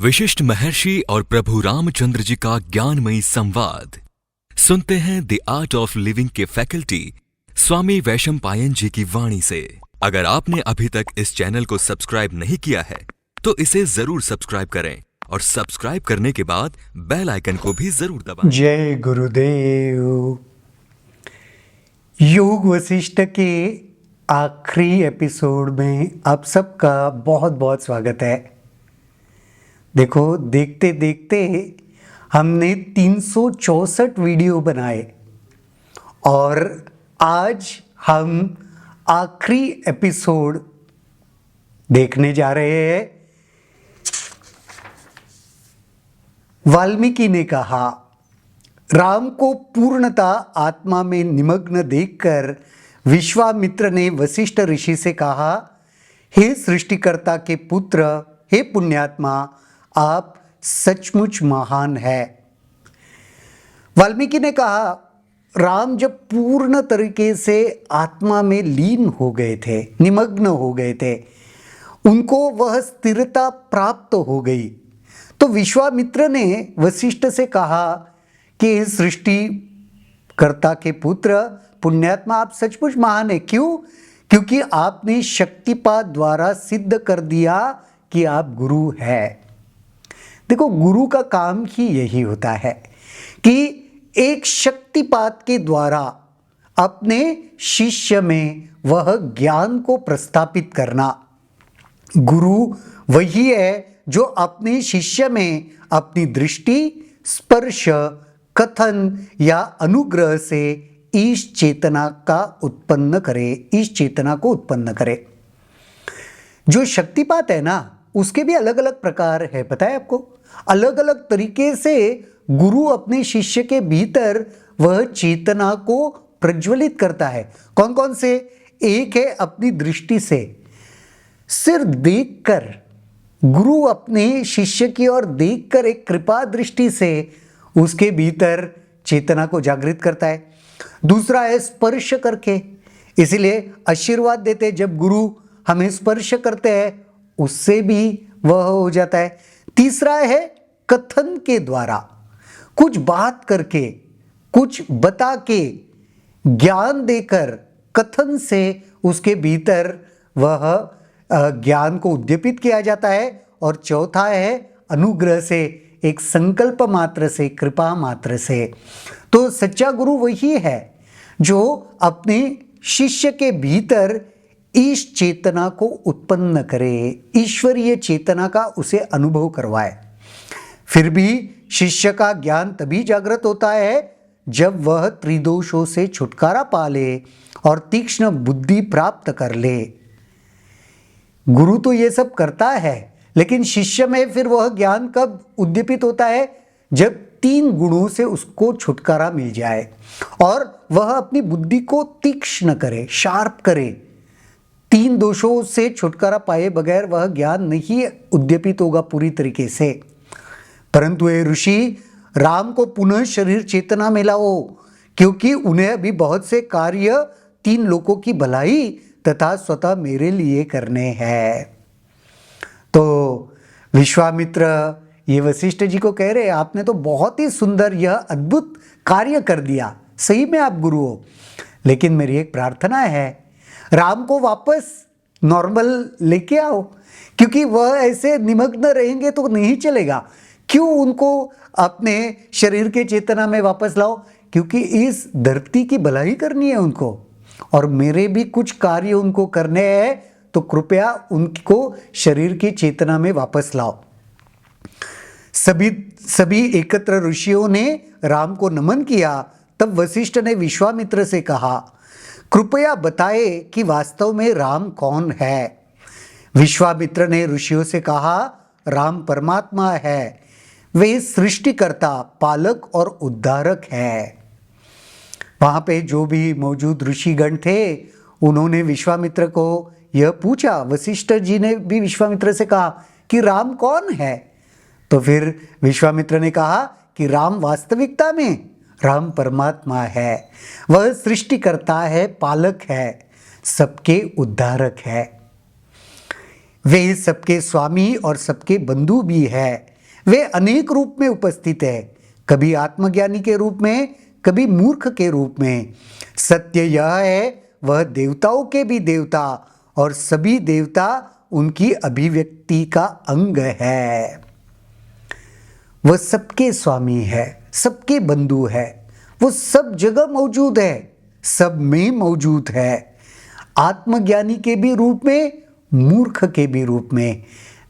विशिष्ट महर्षि और प्रभु रामचंद्र जी का ज्ञानमयी संवाद सुनते हैं द आर्ट ऑफ लिविंग के फैकल्टी स्वामी वैशंपायन जी की वाणी से। अगर आपने अभी तक इस चैनल को सब्सक्राइब नहीं किया है तो इसे जरूर सब्सक्राइब करें और सब्सक्राइब करने के बाद बेल आइकन को भी जरूर दबाएं। जय गुरुदेव। योग वशिष्ठ के आखिरी एपिसोड में आप सबका बहुत बहुत स्वागत है। देखो, देखते देखते हमने 364 वीडियो बनाए और आज हम आखिरी एपिसोड देखने जा रहे हैं। वाल्मीकि ने कहा, राम को पूर्णता आत्मा में निमग्न देखकर विश्वामित्र ने वशिष्ठ ऋषि से कहा, हे सृष्टिकर्ता के पुत्र, हे पुण्यात्मा, आप सचमुच महान है। वाल्मीकि ने कहा, राम जब पूर्ण तरीके से आत्मा में लीन हो गए थे, निमग्न हो गए थे, उनको वह स्थिरता प्राप्त हो गई, तो विश्वामित्र ने वशिष्ठ से कहा कि सृष्टिकर्ता के पुत्र, पुण्यात्मा, आप सचमुच महान है। क्यों? क्योंकि आपने शक्तिपात द्वारा सिद्ध कर दिया कि आप गुरु हैं। देखो, गुरु का काम ही यही होता है कि एक शक्तिपात के द्वारा अपने शिष्य में वह ज्ञान को प्रस्थापित करना। गुरु वही है जो अपने शिष्य में अपनी दृष्टि, स्पर्श, कथन या अनुग्रह से ईश चेतना का उत्पन्न करे, ईश चेतना को उत्पन्न करे। जो शक्तिपात है ना, उसके भी अलग अलग प्रकार है, पता है आपको। अलग अलग तरीके से गुरु अपने शिष्य के भीतर वह चेतना को प्रज्वलित करता है। कौन कौन से? एक है अपनी दृष्टि से, सिर्फ देखकर गुरु अपने शिष्य की ओर देखकर एक कृपा दृष्टि से उसके भीतर चेतना को जागृत करता है। दूसरा है स्पर्श करके, इसीलिए आशीर्वाद देते जब गुरु हमें स्पर्श करते हैं उससे भी वह हो जाता है। तीसरा है कथन के द्वारा, कुछ बात करके, कुछ बता के, ज्ञान देकर, कथन से उसके भीतर वह ज्ञान को उद्दीपित किया जाता है। और चौथा है अनुग्रह से, एक संकल्प मात्र से, कृपा मात्र से। तो सच्चा गुरु वही है जो अपने शिष्य के भीतर ईश चेतना को उत्पन्न करे, ईश्वरीय चेतना का उसे अनुभव करवाए। फिर भी शिष्य का ज्ञान तभी जागृत होता है जब वह त्रिदोषों से छुटकारा पा ले और तीक्ष्ण बुद्धि प्राप्त कर ले। गुरु तो ये सब करता है, लेकिन शिष्य में फिर वह ज्ञान कब उद्दीपित होता है? जब 3 गुणों से उसको छुटकारा मिल जाए और वह अपनी बुद्धि को तीक्ष्ण करे, शार्प करे। 3 दोषों से छुटकारा पाए बगैर वह ज्ञान नहीं उद्दीपित होगा पूरी तरीके से। परंतु ये ऋषि, राम को पुनः शरीर चेतना में लाओ, क्योंकि उन्हें अभी बहुत से कार्य 3 लोकों की भलाई तथा स्वतः मेरे लिए करने हैं। तो विश्वामित्र ये वशिष्ठ जी को कह रहे, आपने तो बहुत ही सुंदर यह अद्भुत कार्य कर दिया, सही में आप गुरु हो, लेकिन मेरी एक प्रार्थना है, राम को वापस नॉर्मल लेके आओ, क्योंकि वह ऐसे निमग्न रहेंगे तो नहीं चलेगा। क्यों उनको अपने शरीर के चेतना में वापस लाओ? क्योंकि इस धरती की भलाई करनी है उनको, और मेरे भी कुछ कार्य उनको करने हैं, तो कृपया उनको शरीर की चेतना में वापस लाओ। सभी एकत्र ऋषियों ने राम को नमन किया। तब वशिष्ठ ने विश्वामित्र से कहा, कृपया बताए कि वास्तव में राम कौन है? विश्वामित्र ने ऋषियों से कहा, राम परमात्मा है, वे सृष्टिकर्ता, पालक और उद्धारक है। वहां पे जो भी मौजूद ऋषिगण थे उन्होंने विश्वामित्र को यह पूछा। वशिष्ठ जी ने भी विश्वामित्र से कहा कि राम कौन है? तो फिर विश्वामित्र ने कहा कि राम वास्तविकता में राम परमात्मा है, वह सृष्टिकर्ता है, पालक है, सबके उद्धारक है। वे सबके स्वामी और सबके बंधु भी है। वे अनेक रूप में उपस्थित है, कभी आत्मज्ञानी के रूप में, कभी मूर्ख के रूप में। सत्य यह है, वह देवताओं के भी देवता और सभी देवता उनकी अभिव्यक्ति का अंग है। वह सबके स्वामी है, सबके बंधु है, वो सब जगह मौजूद है, सब में मौजूद है, आत्मज्ञानी के भी रूप में, मूर्ख के भी रूप में,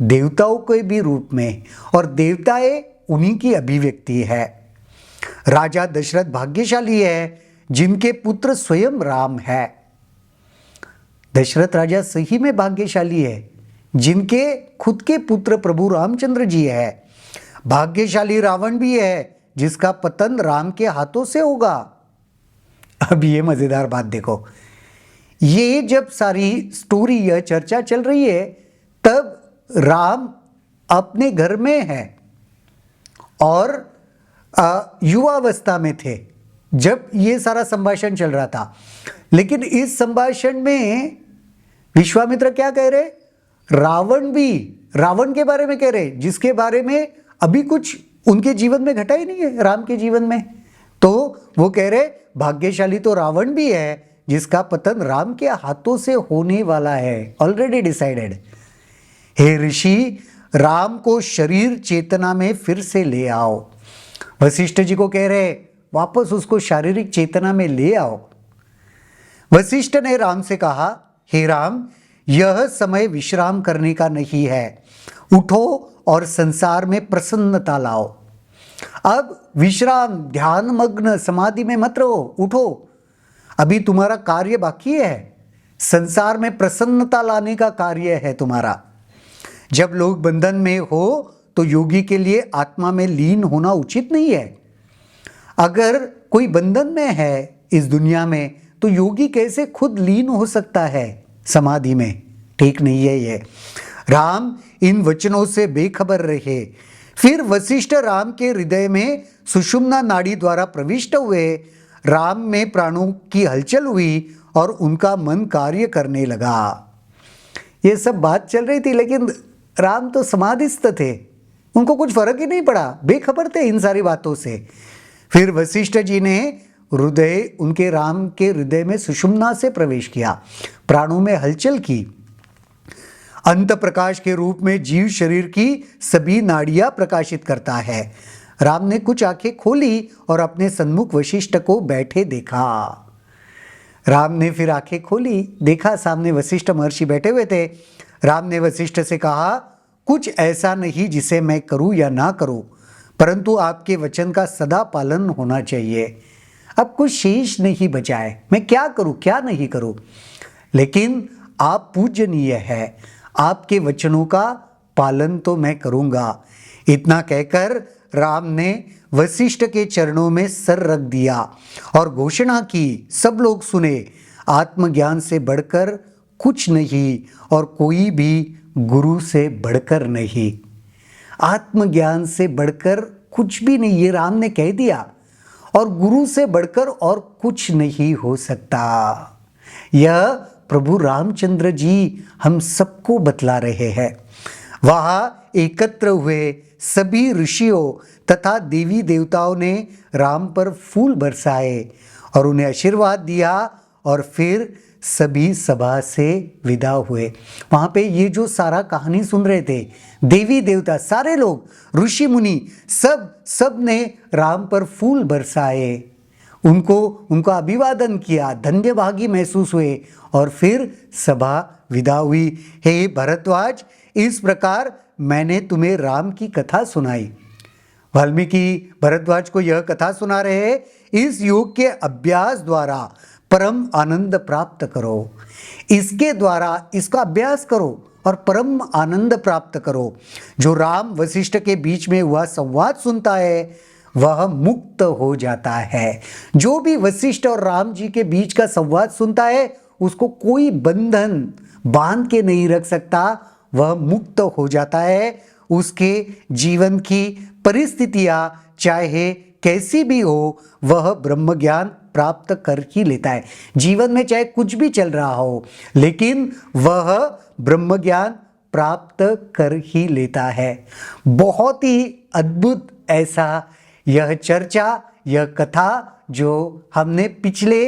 देवताओं के भी रूप में, और देवताएं उन्हीं की अभिव्यक्ति है। राजा दशरथ भाग्यशाली है जिनके पुत्र स्वयं राम है। दशरथ राजा सही में भाग्यशाली है जिनके खुद के पुत्र प्रभु रामचंद्र जी है। भाग्यशाली रावण भी है जिसका पतन राम के हाथों से होगा। अब ये मजेदार बात देखो, ये जब सारी स्टोरी, यह चर्चा चल रही है, तब राम अपने घर में है और युवावस्था में थे जब ये सारा संभाषण चल रहा था। लेकिन इस संभाषण में विश्वामित्र क्या कह रहे? रावण के बारे में कह रहे, जिसके बारे में अभी कुछ उनके जीवन में घटा ही नहीं है, राम के जीवन में। तो वो कह रहे भाग्यशाली तो रावण भी है जिसका पतन राम के हाथों से होने वाला है, ऑलरेडी डिसाइडेड। हे ऋषि, राम को शरीर चेतना में फिर से ले आओ। वशिष्ठ जी को कह रहे वापस उसको शारीरिक चेतना में ले आओ। वशिष्ठ ने राम से कहा, हे राम, यह समय विश्राम करने का नहीं है, उठो और संसार में प्रसन्नता लाओ। अब विश्राम, ध्यान मग्न समाधि में मत रहो, उठो, अभी तुम्हारा कार्य बाकी है, संसार में प्रसन्नता लाने का कार्य है तुम्हारा। जब लोग बंधन में हो तो योगी के लिए आत्मा में लीन होना उचित नहीं है। अगर कोई बंधन में है इस दुनिया में तो योगी कैसे खुद लीन हो सकता है समाधि में? ठीक नहीं है ये। राम इन वचनों से बेखबर रहे। फिर वशिष्ठ राम के हृदय में सुषुम्ना नाड़ी द्वारा प्रविष्ट हुए। राम में प्राणों की हलचल हुई और उनका मन कार्य करने लगा। ये सब बात चल रही थी, लेकिन राम तो समाधिस्थ थे, उनको कुछ फर्क ही नहीं पड़ा, बेखबर थे इन सारी बातों से। फिर वशिष्ठ जी ने हृदय, उनके राम के हृदय में सुषुम्ना से प्रवेश किया, प्राणों में हलचल की। अंत प्रकाश के रूप में जीव शरीर की सभी नाड़ियां प्रकाशित करता है। राम ने कुछ आंखें खोली और अपने सन्मुख वशिष्ठ को बैठे देखा। राम ने फिर आंखें खोली, देखा सामने वशिष्ठ महर्षि बैठे हुए थे। राम ने वशिष्ठ से कहा, कुछ ऐसा नहीं जिसे मैं करूं या ना करूं, परंतु आपके वचन का सदा पालन होना चाहिए। अब कुछ शेष नहीं बचा है, मैं क्या करूं क्या नहीं करूं, लेकिन आप पूजनीय है, आपके वचनों का पालन तो मैं करूंगा। इतना कहकर राम ने वशिष्ठ के चरणों में सर रख दिया और घोषणा की, सब लोग सुने, आत्मज्ञान से बढ़कर कुछ नहीं और कोई भी गुरु से बढ़कर नहीं। आत्मज्ञान से बढ़कर कुछ भी नहीं, ये राम ने कह दिया, और गुरु से बढ़कर और कुछ नहीं हो सकता। यह प्रभु रामचंद्र जी हम सबको बतला रहे हैं। वहां एकत्र हुए सभी ऋषियों तथा देवी देवताओं ने राम पर फूल बरसाए और उन्हें आशीर्वाद दिया और फिर सभी सभा से विदा हुए। वहाँ पे ये जो सारा कहानी सुन रहे थे, देवी देवता सारे लोग, ऋषि मुनि, सब ने राम पर फूल बरसाए, उनका अभिवादन किया, धन्यभागी महसूस हुए और फिर सभा विदा हुई। हे भरद्वाज, इस प्रकार मैंने तुम्हें राम की कथा सुनाई। वाल्मीकि भरद्वाज को यह कथा सुना रहे हैं, इस योग के अभ्यास द्वारा परम आनंद प्राप्त करो। इसके द्वारा इसका अभ्यास करो और परम आनंद प्राप्त करो। जो राम वशिष्ठ के बीच में हुआ संवाद सुनता है वह मुक्त हो जाता है। जो भी वशिष्ठ और राम जी के बीच का संवाद सुनता है उसको कोई बंधन बांध के नहीं रख सकता, वह मुक्त हो जाता है। उसके जीवन की परिस्थितियां चाहे कैसी भी हो, वह ब्रह्म ज्ञान प्राप्त कर ही लेता है। जीवन में चाहे कुछ भी चल रहा हो, लेकिन वह ब्रह्म ज्ञान प्राप्त कर ही लेता है। बहुत ही अद्भुत ऐसा यह चर्चा, यह कथा जो हमने पिछले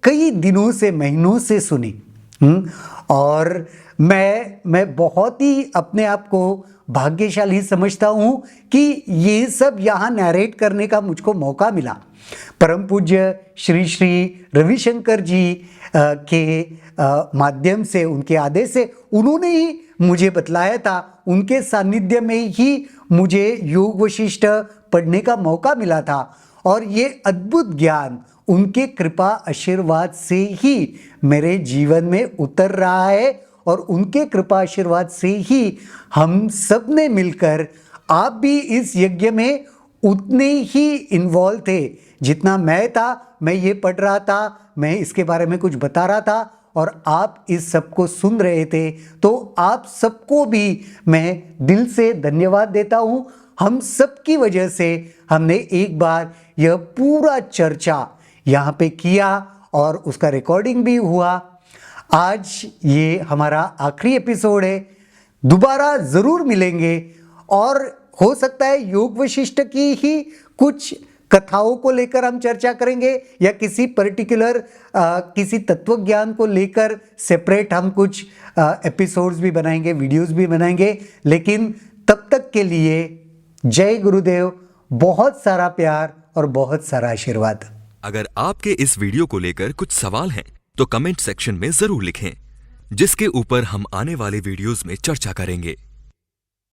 कई दिनों से, महीनों से सुनी। और मैं बहुत ही अपने आप को भाग्यशाली समझता हूँ कि ये सब यहाँ नैरेट करने का मुझको मौका मिला। परम पूज्य श्री श्री रविशंकर जी के माध्यम से, उनके आदेश से उन्होंने ही मुझे बतलाया था, उनके सानिध्य में ही मुझे योग वशिष्ठ पढ़ने का मौका मिला था। और ये अद्भुत ज्ञान उनके कृपा आशीर्वाद से ही मेरे जीवन में उतर रहा है। और उनके कृपा आशीर्वाद से ही हम सब ने मिलकर, आप भी इस यज्ञ में उतने ही इन्वॉल्व थे जितना मैं था। मैं ये पढ़ रहा था, मैं इसके बारे में कुछ बता रहा था और आप इस सब को सुन रहे थे। तो आप सबको भी मैं दिल से धन्यवाद देता हूँ। हम सब की वजह से हमने एक बार यह पूरा चर्चा यहाँ पे किया और उसका रिकॉर्डिंग भी हुआ। आज ये हमारा आखिरी एपिसोड है। दोबारा ज़रूर मिलेंगे और हो सकता है योग वशिष्ठ की ही कुछ कथाओं को लेकर हम चर्चा करेंगे या किसी पर्टिकुलर किसी तत्व ज्ञान को लेकर सेपरेट हम कुछ एपिसोड्स भी बनाएंगे, वीडियोस भी बनाएंगे। लेकिन तब तक के लिए जय गुरुदेव, बहुत सारा प्यार और बहुत सारा आशीर्वाद। अगर आपके इस वीडियो को लेकर कुछ सवाल हैं तो कमेंट सेक्शन में जरूर लिखें, जिसके ऊपर हम आने वाले वीडियोस में चर्चा करेंगे।